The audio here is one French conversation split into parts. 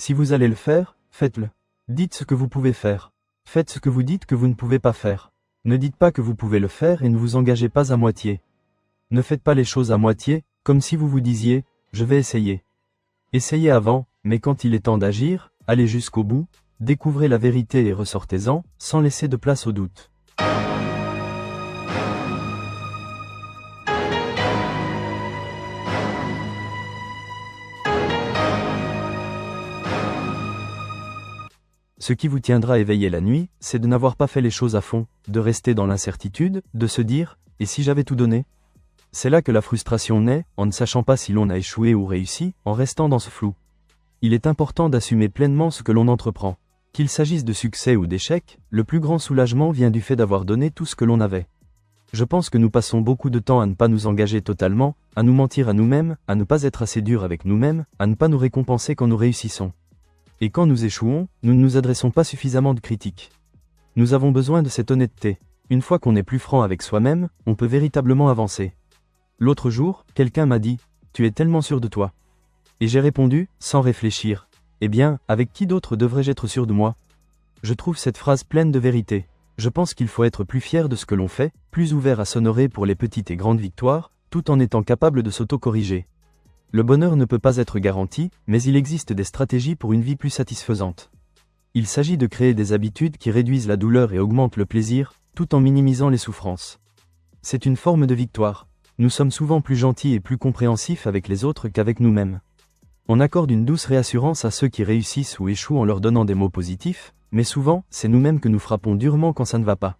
Si vous allez le faire, faites-le. Dites ce que vous pouvez faire. Faites ce que vous dites que vous ne pouvez pas faire. Ne dites pas que vous pouvez le faire et ne vous engagez pas à moitié. Ne faites pas les choses à moitié, comme si vous vous disiez « je vais essayer ». Essayez avant, mais quand il est temps d'agir, allez jusqu'au bout, découvrez la vérité et ressortez-en, sans laisser de place au doute. Ce qui vous tiendra éveillé la nuit, c'est de n'avoir pas fait les choses à fond, de rester dans l'incertitude, de se dire « et si j'avais tout donné ?» C'est là que la frustration naît, en ne sachant pas si l'on a échoué ou réussi, en restant dans ce flou. Il est important d'assumer pleinement ce que l'on entreprend. Qu'il s'agisse de succès ou d'échec, le plus grand soulagement vient du fait d'avoir donné tout ce que l'on avait. Je pense que nous passons beaucoup de temps à ne pas nous engager totalement, à nous mentir à nous-mêmes, à ne pas être assez durs avec nous-mêmes, à ne pas nous récompenser quand nous réussissons. Et quand nous échouons, nous ne nous adressons pas suffisamment de critiques. Nous avons besoin de cette honnêteté. Une fois qu'on est plus franc avec soi-même, on peut véritablement avancer. L'autre jour, quelqu'un m'a dit « Tu es tellement sûr de toi ». Et j'ai répondu, sans réfléchir « Eh bien, avec qui d'autre devrais-je être sûr de moi ?» Je trouve cette phrase pleine de vérité. Je pense qu'il faut être plus fier de ce que l'on fait, plus ouvert à s'honorer pour les petites et grandes victoires, tout en étant capable de s'auto-corriger. Le bonheur ne peut pas être garanti, mais il existe des stratégies pour une vie plus satisfaisante. Il s'agit de créer des habitudes qui réduisent la douleur et augmentent le plaisir, tout en minimisant les souffrances. C'est une forme de victoire. Nous sommes souvent plus gentils et plus compréhensifs avec les autres qu'avec nous-mêmes. On accorde une douce réassurance à ceux qui réussissent ou échouent en leur donnant des mots positifs, mais souvent, c'est nous-mêmes que nous frappons durement quand ça ne va pas.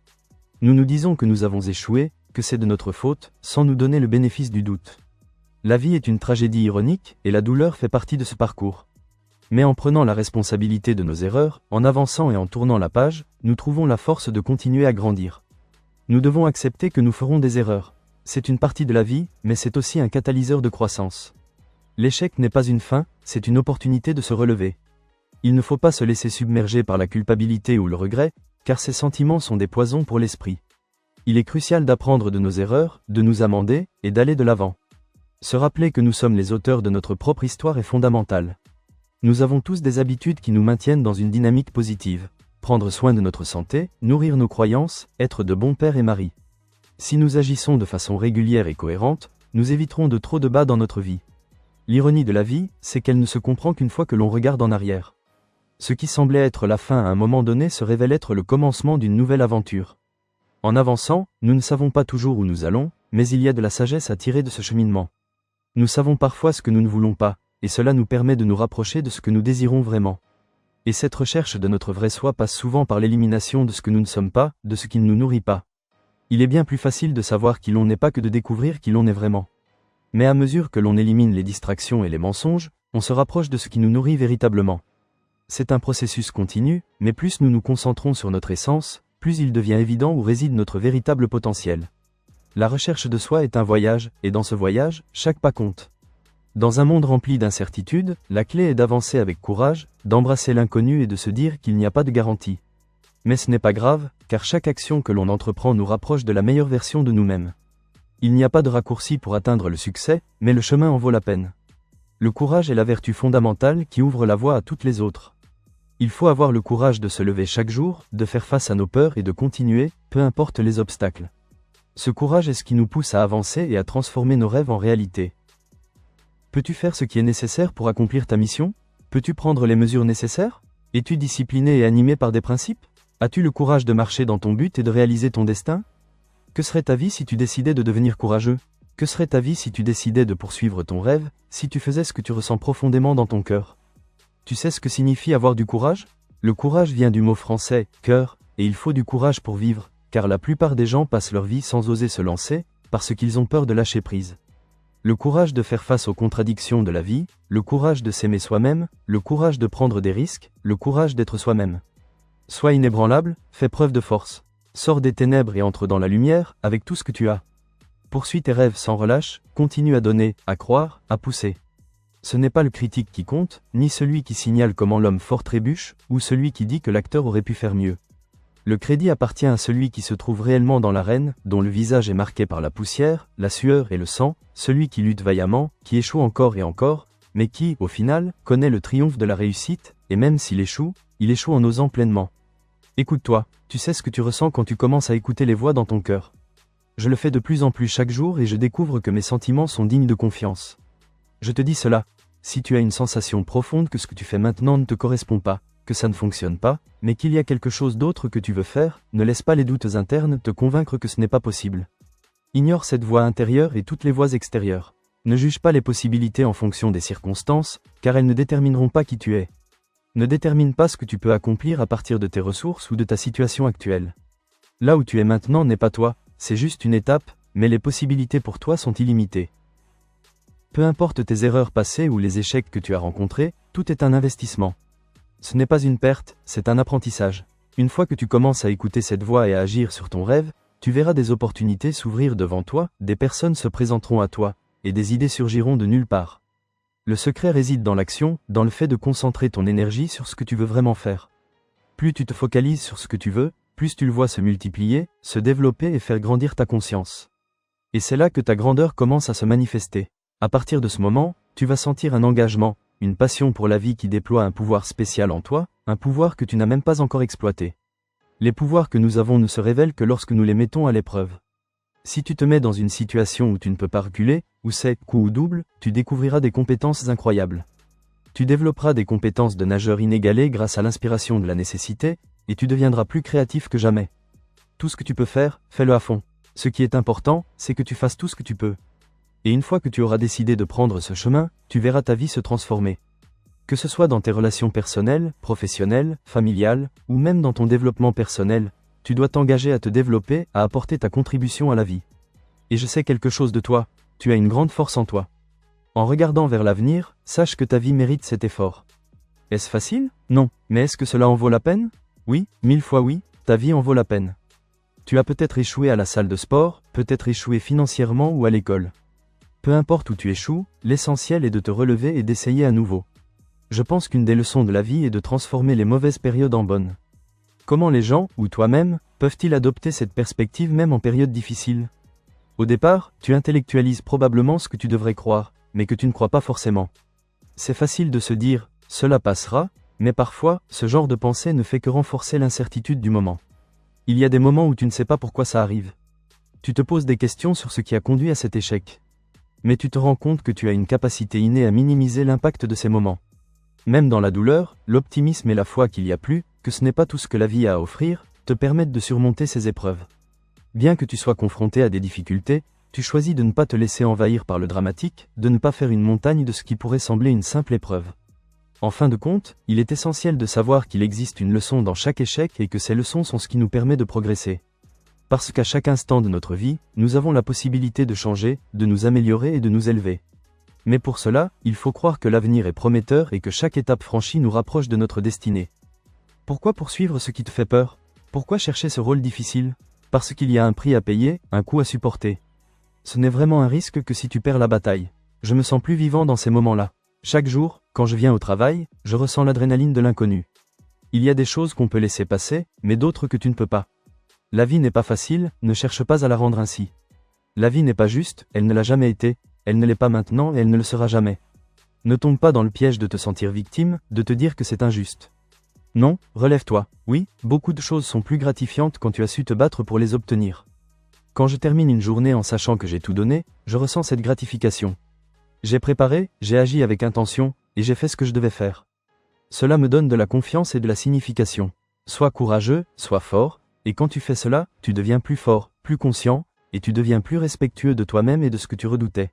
Nous nous disons que nous avons échoué, que c'est de notre faute, sans nous donner le bénéfice du doute. La vie est une tragédie ironique, et la douleur fait partie de ce parcours. Mais en prenant la responsabilité de nos erreurs, en avançant et en tournant la page, nous trouvons la force de continuer à grandir. Nous devons accepter que nous ferons des erreurs. C'est une partie de la vie, mais c'est aussi un catalyseur de croissance. L'échec n'est pas une fin, c'est une opportunité de se relever. Il ne faut pas se laisser submerger par la culpabilité ou le regret, car ces sentiments sont des poisons pour l'esprit. Il est crucial d'apprendre de nos erreurs, de nous amender, et d'aller de l'avant. Se rappeler que nous sommes les auteurs de notre propre histoire est fondamental. Nous avons tous des habitudes qui nous maintiennent dans une dynamique positive. Prendre soin de notre santé, nourrir nos croyances, être de bons pères et maris. Si nous agissons de façon régulière et cohérente, nous éviterons de trop de bas dans notre vie. L'ironie de la vie, c'est qu'elle ne se comprend qu'une fois que l'on regarde en arrière. Ce qui semblait être la fin à un moment donné se révèle être le commencement d'une nouvelle aventure. En avançant, nous ne savons pas toujours où nous allons, mais il y a de la sagesse à tirer de ce cheminement. Nous savons parfois ce que nous ne voulons pas, et cela nous permet de nous rapprocher de ce que nous désirons vraiment. Et cette recherche de notre vrai soi passe souvent par l'élimination de ce que nous ne sommes pas, de ce qui ne nous nourrit pas. Il est bien plus facile de savoir qui l'on n'est pas que de découvrir qui l'on est vraiment. Mais à mesure que l'on élimine les distractions et les mensonges, on se rapproche de ce qui nous nourrit véritablement. C'est un processus continu, mais plus nous nous concentrons sur notre essence, plus il devient évident où réside notre véritable potentiel. La recherche de soi est un voyage, et dans ce voyage, chaque pas compte. Dans un monde rempli d'incertitudes, la clé est d'avancer avec courage, d'embrasser l'inconnu et de se dire qu'il n'y a pas de garantie. Mais ce n'est pas grave, car chaque action que l'on entreprend nous rapproche de la meilleure version de nous-mêmes. Il n'y a pas de raccourci pour atteindre le succès, mais le chemin en vaut la peine. Le courage est la vertu fondamentale qui ouvre la voie à toutes les autres. Il faut avoir le courage de se lever chaque jour, de faire face à nos peurs et de continuer, peu importe les obstacles. Ce courage est ce qui nous pousse à avancer et à transformer nos rêves en réalité. Peux-tu faire ce qui est nécessaire pour accomplir ta mission? Peux-tu prendre les mesures nécessaires? Es-tu discipliné et animé par des principes? As-tu le courage de marcher dans ton but et de réaliser ton destin? Que serait ta vie si tu décidais de devenir courageux? Que serait ta vie si tu décidais de poursuivre ton rêve, si tu faisais ce que tu ressens profondément dans ton cœur? Tu sais ce que signifie avoir du courage? Le courage vient du mot français « cœur », et il faut du courage pour vivre, car la plupart des gens passent leur vie sans oser se lancer, parce qu'ils ont peur de lâcher prise. Le courage de faire face aux contradictions de la vie, le courage de s'aimer soi-même, le courage de prendre des risques, le courage d'être soi-même. Sois inébranlable, fais preuve de force. Sors des ténèbres et entre dans la lumière, avec tout ce que tu as. Poursuis tes rêves sans relâche, continue à donner, à croire, à pousser. Ce n'est pas le critique qui compte, ni celui qui signale comment l'homme fort trébuche, ou celui qui dit que l'acteur aurait pu faire mieux. Le crédit appartient à celui qui se trouve réellement dans l'arène, dont le visage est marqué par la poussière, la sueur et le sang, celui qui lutte vaillamment, qui échoue encore et encore, mais qui, au final, connaît le triomphe de la réussite, et même s'il échoue, il échoue en osant pleinement. Écoute-toi, tu sais ce que tu ressens quand tu commences à écouter les voix dans ton cœur. Je le fais de plus en plus chaque jour et je découvre que mes sentiments sont dignes de confiance. Je te dis cela, si tu as une sensation profonde que ce que tu fais maintenant ne te correspond pas, que ça ne fonctionne pas, mais qu'il y a quelque chose d'autre que tu veux faire, ne laisse pas les doutes internes te convaincre que ce n'est pas possible. Ignore cette voix intérieure et toutes les voix extérieures. Ne juge pas les possibilités en fonction des circonstances, car elles ne détermineront pas qui tu es. Ne détermine pas ce que tu peux accomplir à partir de tes ressources ou de ta situation actuelle. Là où tu es maintenant n'est pas toi, c'est juste une étape, mais les possibilités pour toi sont illimitées. Peu importe tes erreurs passées ou les échecs que tu as rencontrés, tout est un investissement. Ce n'est pas une perte, c'est un apprentissage. Une fois que tu commences à écouter cette voix et à agir sur ton rêve, tu verras des opportunités s'ouvrir devant toi, des personnes se présenteront à toi, et des idées surgiront de nulle part. Le secret réside dans l'action, dans le fait de concentrer ton énergie sur ce que tu veux vraiment faire. Plus tu te focalises sur ce que tu veux, plus tu le vois se multiplier, se développer et faire grandir ta conscience. Et c'est là que ta grandeur commence à se manifester. À partir de ce moment, tu vas sentir un engagement, une passion pour la vie qui déploie un pouvoir spécial en toi, un pouvoir que tu n'as même pas encore exploité. Les pouvoirs que nous avons ne se révèlent que lorsque nous les mettons à l'épreuve. Si tu te mets dans une situation où tu ne peux pas reculer, où c'est coup ou double, tu découvriras des compétences incroyables. Tu développeras des compétences de nageur inégalées grâce à l'inspiration de la nécessité, et tu deviendras plus créatif que jamais. Tout ce que tu peux faire, fais-le à fond. Ce qui est important, c'est que tu fasses tout ce que tu peux. Et une fois que tu auras décidé de prendre ce chemin, tu verras ta vie se transformer. Que ce soit dans tes relations personnelles, professionnelles, familiales, ou même dans ton développement personnel, tu dois t'engager à te développer, à apporter ta contribution à la vie. Et je sais quelque chose de toi, tu as une grande force en toi. En regardant vers l'avenir, sache que ta vie mérite cet effort. Est-ce facile? Non, mais est-ce que cela en vaut la peine? Oui, 1000 fois oui, ta vie en vaut la peine. Tu as peut-être échoué à la salle de sport, peut-être échoué financièrement ou à l'école. Peu importe où tu échoues, l'essentiel est de te relever et d'essayer à nouveau. Je pense qu'une des leçons de la vie est de transformer les mauvaises périodes en bonnes. Comment les gens, ou toi-même, peuvent-ils adopter cette perspective même en période difficile? Au départ, tu intellectualises probablement ce que tu devrais croire, mais que tu ne crois pas forcément. C'est facile de se dire « cela passera », mais parfois, ce genre de pensée ne fait que renforcer l'incertitude du moment. Il y a des moments où tu ne sais pas pourquoi ça arrive. Tu te poses des questions sur ce qui a conduit à cet échec. Mais tu te rends compte que tu as une capacité innée à minimiser l'impact de ces moments. Même dans la douleur, l'optimisme et la foi qu'il y a plus, que ce n'est pas tout ce que la vie a à offrir, te permettent de surmonter ces épreuves. Bien que tu sois confronté à des difficultés, tu choisis de ne pas te laisser envahir par le dramatique, de ne pas faire une montagne de ce qui pourrait sembler une simple épreuve. En fin de compte, il est essentiel de savoir qu'il existe une leçon dans chaque échec et que ces leçons sont ce qui nous permet de progresser. Parce qu'à chaque instant de notre vie, nous avons la possibilité de changer, de nous améliorer et de nous élever. Mais pour cela, il faut croire que l'avenir est prometteur et que chaque étape franchie nous rapproche de notre destinée. Pourquoi poursuivre ce qui te fait peur? Pourquoi chercher ce rôle difficile? Parce qu'il y a un prix à payer, un coût à supporter. Ce n'est vraiment un risque que si tu perds la bataille. Je me sens plus vivant dans ces moments-là. Chaque jour, quand je viens au travail, je ressens l'adrénaline de l'inconnu. Il y a des choses qu'on peut laisser passer, mais d'autres que tu ne peux pas. La vie n'est pas facile, ne cherche pas à la rendre ainsi. La vie n'est pas juste, elle ne l'a jamais été, elle ne l'est pas maintenant et elle ne le sera jamais. Ne tombe pas dans le piège de te sentir victime, de te dire que c'est injuste. Non, relève-toi. Oui, beaucoup de choses sont plus gratifiantes quand tu as su te battre pour les obtenir. Quand je termine une journée en sachant que j'ai tout donné, je ressens cette gratification. J'ai préparé, j'ai agi avec intention, et j'ai fait ce que je devais faire. Cela me donne de la confiance et de la signification. Sois courageux, sois fort, et quand tu fais cela, tu deviens plus fort, plus conscient, et tu deviens plus respectueux de toi-même et de ce que tu redoutais.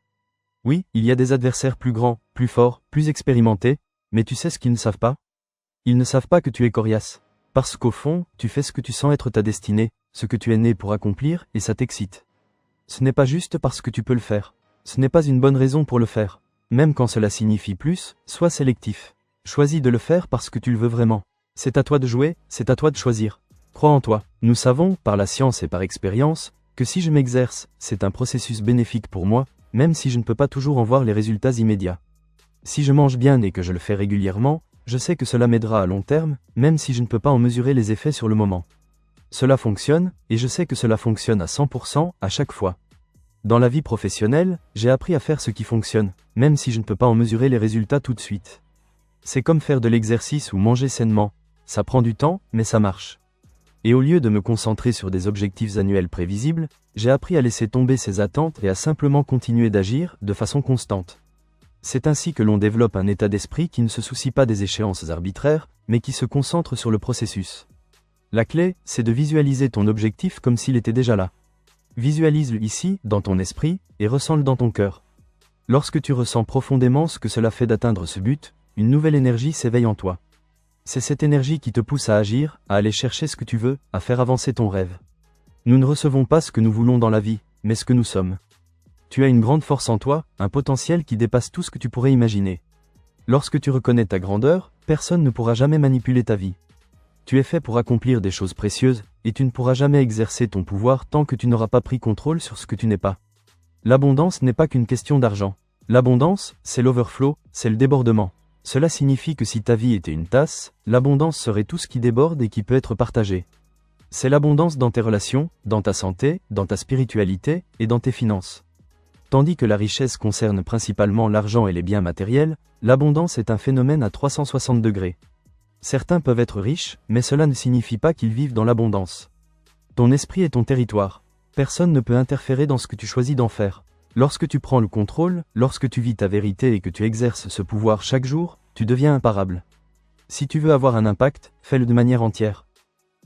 Oui, il y a des adversaires plus grands, plus forts, plus expérimentés, mais tu sais ce qu'ils ne savent pas? Ils ne savent pas que tu es coriace. Parce qu'au fond, tu fais ce que tu sens être ta destinée, ce que tu es né pour accomplir, et ça t'excite. Ce n'est pas juste parce que tu peux le faire. Ce n'est pas une bonne raison pour le faire. Même quand cela signifie plus, sois sélectif. Choisis de le faire parce que tu le veux vraiment. C'est à toi de jouer, c'est à toi de choisir. Crois en toi. Nous savons, par la science et par expérience, que si je m'exerce, c'est un processus bénéfique pour moi, même si je ne peux pas toujours en voir les résultats immédiats. Si je mange bien et que je le fais régulièrement, je sais que cela m'aidera à long terme, même si je ne peux pas en mesurer les effets sur le moment. Cela fonctionne, et je sais que cela fonctionne à 100% à chaque fois. Dans la vie professionnelle, j'ai appris à faire ce qui fonctionne, même si je ne peux pas en mesurer les résultats tout de suite. C'est comme faire de l'exercice ou manger sainement. Ça prend du temps, mais ça marche. Et au lieu de me concentrer sur des objectifs annuels prévisibles, j'ai appris à laisser tomber ces attentes et à simplement continuer d'agir de façon constante. C'est ainsi que l'on développe un état d'esprit qui ne se soucie pas des échéances arbitraires, mais qui se concentre sur le processus. La clé, c'est de visualiser ton objectif comme s'il était déjà là. Visualise-le ici, dans ton esprit, et ressens-le dans ton cœur. Lorsque tu ressens profondément ce que cela fait d'atteindre ce but, une nouvelle énergie s'éveille en toi. C'est cette énergie qui te pousse à agir, à aller chercher ce que tu veux, à faire avancer ton rêve. Nous ne recevons pas ce que nous voulons dans la vie, mais ce que nous sommes. Tu as une grande force en toi, un potentiel qui dépasse tout ce que tu pourrais imaginer. Lorsque tu reconnais ta grandeur, personne ne pourra jamais manipuler ta vie. Tu es fait pour accomplir des choses précieuses, et tu ne pourras jamais exercer ton pouvoir tant que tu n'auras pas pris contrôle sur ce que tu n'es pas. L'abondance n'est pas qu'une question d'argent. L'abondance, c'est l'overflow, c'est le débordement. Cela signifie que si ta vie était une tasse, l'abondance serait tout ce qui déborde et qui peut être partagé. C'est l'abondance dans tes relations, dans ta santé, dans ta spiritualité, et dans tes finances. Tandis que la richesse concerne principalement l'argent et les biens matériels, l'abondance est un phénomène à 360 degrés. Certains peuvent être riches, mais cela ne signifie pas qu'ils vivent dans l'abondance. Ton esprit est ton territoire. Personne ne peut interférer dans ce que tu choisis d'en faire. Lorsque tu prends le contrôle, lorsque tu vis ta vérité et que tu exerces ce pouvoir chaque jour, tu deviens imparable. Si tu veux avoir un impact, fais-le de manière entière.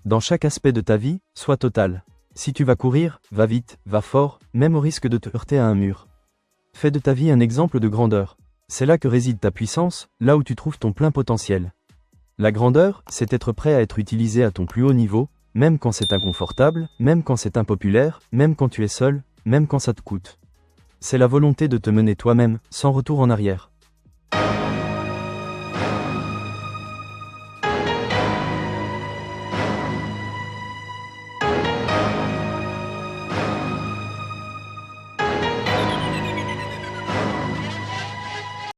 Dans chaque aspect de ta vie, sois total. Si tu vas courir, va vite, va fort, même au risque de te heurter à un mur. Fais de ta vie un exemple de grandeur. C'est là que réside ta puissance, là où tu trouves ton plein potentiel. La grandeur, c'est être prêt à être utilisé à ton plus haut niveau, même quand c'est inconfortable, même quand c'est impopulaire, même quand tu es seul, même quand ça te coûte. C'est la volonté de te mener toi-même, sans retour en arrière.